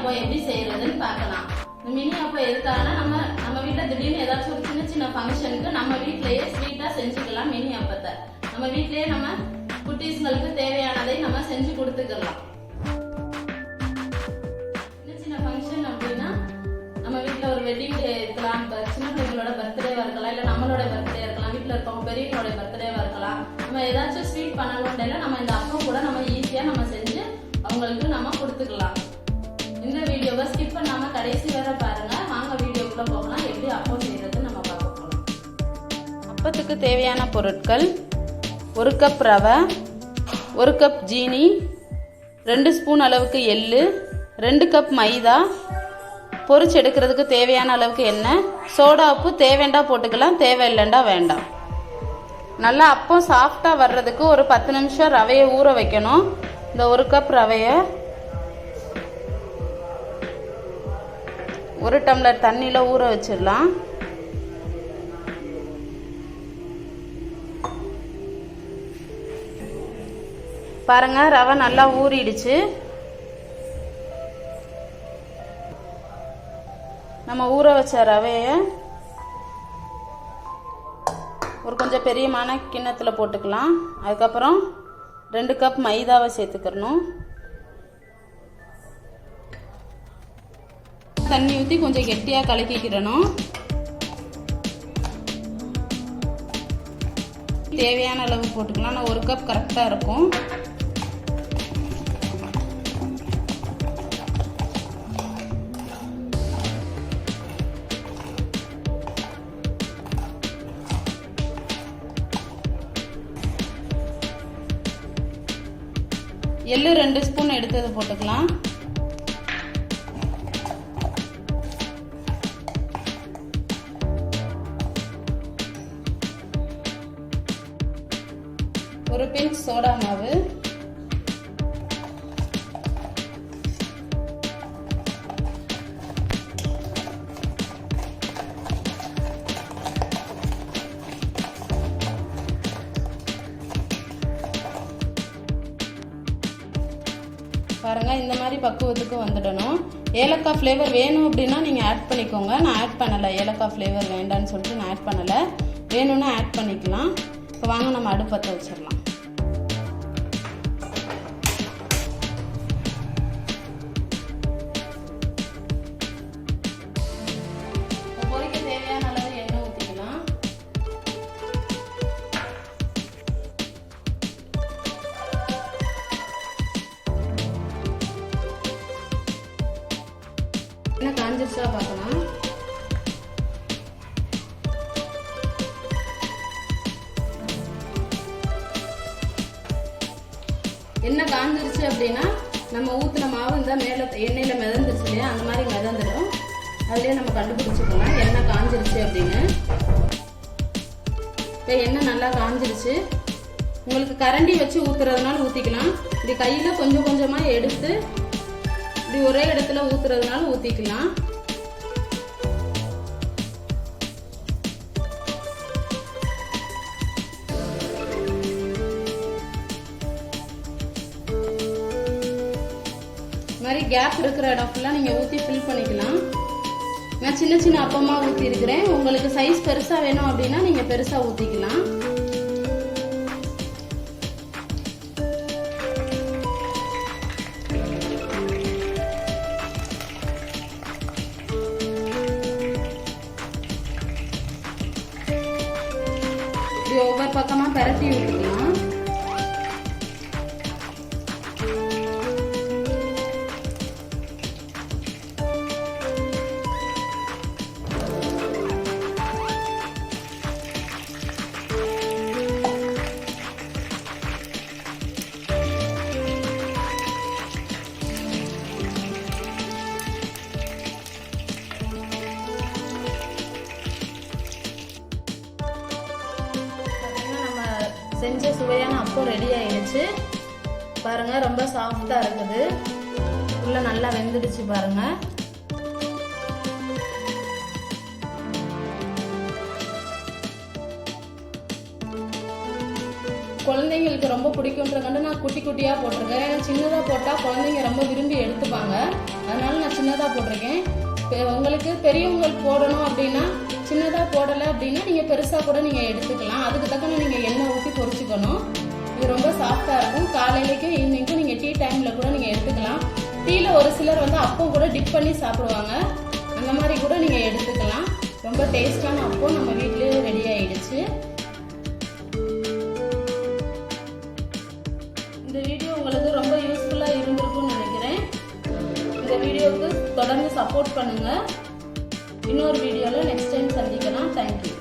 அப்பம் எப்படி செய்யறதுன்னு பார்க்கலாம். மினி அப்பம் எதுக்காகனா நம்ம வீட்டில் திடீர்னு ஏதாச்சும் ஒரு சின்ன சின்ன ஃபங்க்ஷனுக்கு நம்ம வீட்டிலேயே ஸ்வீட்டாக செஞ்சுக்கலாம். மினி அப்பத்தை நம்ம வீட்டிலேயே நம்ம குட்டீஸ்களுக்கு தேவையானதை நம்ம செஞ்சு கொடுத்துக்கலாம். சின்ன சின்ன ஃபங்க்ஷன் அப்படின்னா நம்ம வீட்டில் ஒரு வெட்டிங் டே இருக்கலாம், சின்ன பிள்ளைங்களோட பர்த்டேவா இருக்கலாம், இல்லை நம்மளோட பர்த்டே இருக்கலாம், வீட்டில் இருக்கவங்க பெரியவங்களோட பர்த்டேவா இருக்கலாம். நம்ம ஏதாச்சும் ஸ்வீட் பண்ணணும்ல நம்ம இந்த அப்பம் கூட நம்ம ஈஸியாக நம்ம செஞ்சு அவங்களுக்கு நம்ம கொடுத்துக்கலாம். இந்த வீடியோவை ஸ்கிப் பண்ணாம கடைசி வரை பாருங்க. வாங்க வீடியோக்குள்ள போகலாம். எப்படி அப்பம் செய்யறது நம்ம பார்க்க போகலாம். அப்பத்துக்கு தேவையான பொருட்கள்: 1 கப் ரவை, 1 கப் ஜீனி, 2 ஸ்பூன் அளவுக்கு எள்ளு, 2 கப் மைதா, பொரிச்சு எடுக்கிறதுக்கு தேவையான அளவுக்கு எண்ணெய், சோடா உப்பு தேவைண்டா போட்டுக்கலாம், தேவையில்லைண்டா வேண்டாம். நல்லா அப்பம் சாஃப்டாக வர்றதுக்கு ஒரு 10 நிமிஷம் ரவையை ஊற வைக்கணும். இந்த 1 கப் ரவையை 1 டம்ளர் தண்ணியில் ஊற வச்சிடலாம். பாருங்க, ரவை நல்லா ஊறிடுச்சு. நம்ம ஊற வச்ச ரவையை ஒரு கொஞ்சம் பெரியமான கிண்ணத்தில் போட்டுக்கலாம். அதுக்கப்புறம் 2 கப் மைதாவை சேர்த்துக்கிறணும். தண்ணி ஊற்றி கொஞ்சம் கெட்டியாக கலக்கிக்கிறணும். தேவையான அளவு போட்டுக்கலாம். நான் 1 கப் கரெக்டாக இருக்கும். எள்ளு 2 ஸ்பூன் எடுத்தது போட்டுக்கலாம். ஒரு பிஞ்ச் சோடா மாவு, பாருங்க இந்த மாதிரி பக்குவத்துக்கு வந்துடணும். ஏலக்காய் ஃப்ளேவர் வேணும் அப்படின்னா நீங்கள் ஆட் பண்ணிக்கோங்க. நான் ஆட் பண்ணலை, ஏலக்காய் ஃப்ளேவர் வேண்டான்னு சொல்லிட்டு நான் ஆட் பண்ணலை. வேணும்னா ஆட் பண்ணிக்கலாம். இப்போ வாங்க நம்ம அடுப்பு பற்ற வச்சிடலாம். பொரிக்க தேவையான அளவு எண்ணெய் ஊற்றிக்கலாம். எண்ணெய் காஞ்சிருச்சா பார்க்கலாம். எண்ணெய் காஞ்சிருச்சு அப்படின்னா நம்ம ஊற்றின மாவு இந்த மேலே எண்ணெயில் மிதந்துருச்சு இல்லையா, அந்த மாதிரி மிதந்துடும். அதுலேயே நம்ம கண்டுபிடிச்சிக்கலாம் எண்ணெய் காஞ்சிருச்சு அப்படின்னு. இப்போ எண்ணெய் நல்லா காஞ்சிருச்சு. உங்களுக்கு கரண்டி வச்சு ஊற்றுறதுனால ஊற்றிக்கலாம். இப்படி கையில் கொஞ்சம் கொஞ்சமாக எடுத்து இப்படி ஒரே இடத்துல ஊற்றுறதுனால ஊற்றிக்கலாம். மாதிரி கேப் இருக்கிற இடம் ஃபுல்லாக நீங்கள் ஊற்றி ஃபில் பண்ணிக்கலாம். நான் சின்ன சின்ன அப்பமாக ஊற்றி இருக்கிறேன். உங்களுக்கு சைஸ் பெருசாக வேணும் அப்படின்னா நீங்கள் பெருசாக ஊற்றிக்கலாம். இப்படி ஒவ்வொரு பக்கமாக பரட்டி விட்டுக்கலாம். செஞ்ச சுவையான அப்பம் ரெடி ஆயிடுச்சு. பாருங்க, ரொம்ப சாஃப்டா இருக்குது. உள்ள நல்லா வெந்துடுச்சு பாருங்க. குழந்தைங்களுக்கு ரொம்ப பிடிக்குன்றக்காண்ட நான் குட்டி குட்டியாக போட்டிருக்கேன். ஏன்னா சின்னதாக போட்டால் குழந்தைங்க ரொம்ப விரும்பி எடுத்துப்பாங்க, அதனால நான் சின்னதாக போட்டிருக்கேன். உங்களுக்கு பெரியவங்களுக்கு போடணும் அப்படின்னா சின்னதாக போடலை அப்படின்னா நீங்கள் பெருசாக கூட நீங்கள் எடுத்துக்கலாம். அதுக்கு தக்கன நீங்கள் எண்ணெய் ஊற்றி பொரிச்சுக்கணும். இது ரொம்ப சாஃப்டாக இருக்கும். காலையிலேக்கும் ஈவினிங்க்கும் நீங்கள் டீ டைமில் கூட நீங்கள் எடுத்துக்கலாம். டீயில் ஒரு சிலர் வந்து அப்பம் கூட டிப் பண்ணி சாப்பிடுவாங்க, அந்த மாதிரி கூட நீங்கள் எடுத்துக்கலாம். ரொம்ப டேஸ்டான அப்பம் நம்ம வீட்டிலேயே ரெடி ஆகிடுச்சு. இந்த வீடியோ உங்களுக்கு ரொம்ப யூஸ்ஃபுல்லாக இருந்திருக்கும்னு நினைக்கிறேன். இந்த வீடியோவுக்கு தொடர்ந்து சப்போர்ட் பண்ணுங்கள். இன்னொரு வீடியோவில் நெக்ஸ்ட் டைம் சந்திக்கலாம். தேங்க்யூ.